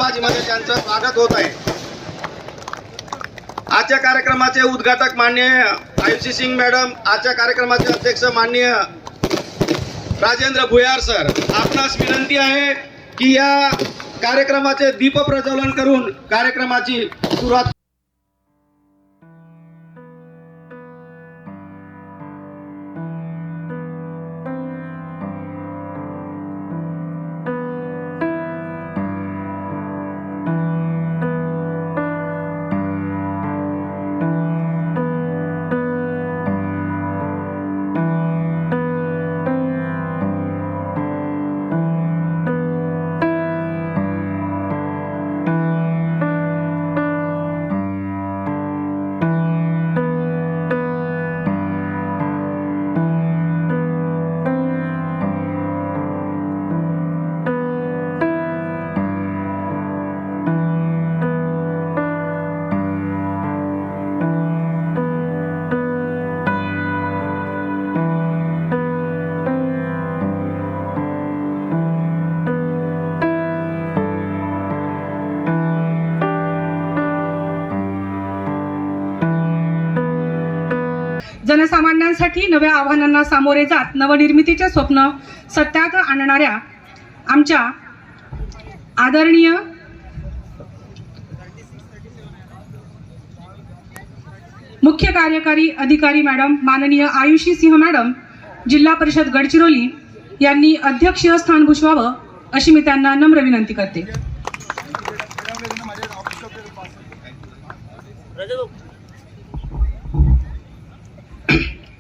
घोषणाबाजीमध्ये त्यांचं स्वागत होत आहे. आजच्या कार्यक्रमाचे उद्घाटक माननीय आयुषी सिंग मॅडम, आजच्या कार्यक्रमाचे अध्यक्ष माननीय राजेंद्र भुयार सर, आपणास विनंती आहे की या कार्यक्रमाचे दीप प्रज्वलन करून कार्यक्रमाची सुरुवात. जनसामान्यांसाठी नव्या आव्हानांना सामोरे जात नवनिर्मितीचे स्वप्न सत्यात आणणाऱ्या आमच्या आदरणीय मुख्य कार्यकारी अधिकारी मॅडम माननीय आयुषी सिंह मॅडम, जिल्हा परिषद गडचिरोली यांनी अध्यक्षीय स्थान भूषवावं अशी मी त्यांना नम्र विनंती करते.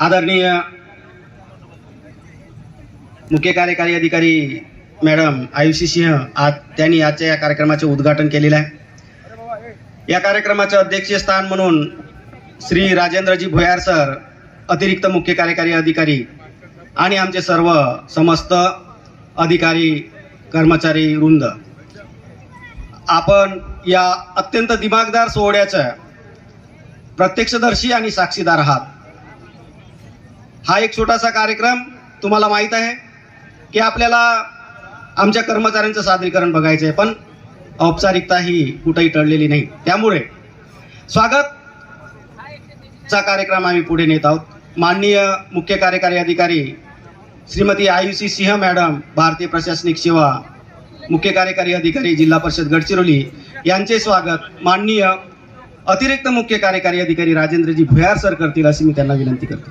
आदरणीय मुख्य कार्यकारी अधिकारी मॅडम आयुषी सिंह त्यांनी आजच्या या कार्यक्रमाचे उद्घाटन केलेले आहे. या कार्यक्रमाचे अध्यक्षीय स्थान म्हणून श्री राजेंद्रजी भुयार सर, अतिरिक्त मुख्य कार्यकारी अधिकारी आणि आमचे सर्व समस्त अधिकारी कर्मचारी वृंद, आपण या अत्यंत दिमागदार सोहळ्याचं प्रत्यक्षदर्शी आणि साक्षीदार आहात. हा एक छोटासा कार्यक्रम, तुम्हाला माहीत आहे की आपल्याला आमच्या कर्मचाऱ्यांचं सादरीकरण बघायचं आहे, पण औपचारिकता ही कुठेही टळलेली नाही. त्यामुळे स्वागतचा कार्यक्रम आम्ही पुढे नेत आहोत. माननीय मुख्य कार्यकारी अधिकारी श्रीमती आयुषी सिंह मॅडम, भारतीय प्रशासनिक सेवा, मुख्य कार्यकारी अधिकारी जिल्हा परिषद गडचिरोली यांचे स्वागत माननीय अतिरिक्त मुख्य कार्यकारी अधिकारी राजेंद्रजी भुयार सर करतील अशी मी त्यांना विनंती करतो.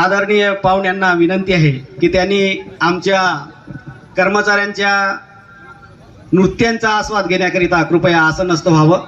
आदरणीय पाहुण्यांना विनंती आहे की त्यांनी आमच्या कर्मचाऱ्यांच्या नृत्यांचा आस्वाद घेण्याकरिता कृपया आसनस्थ व्हावं.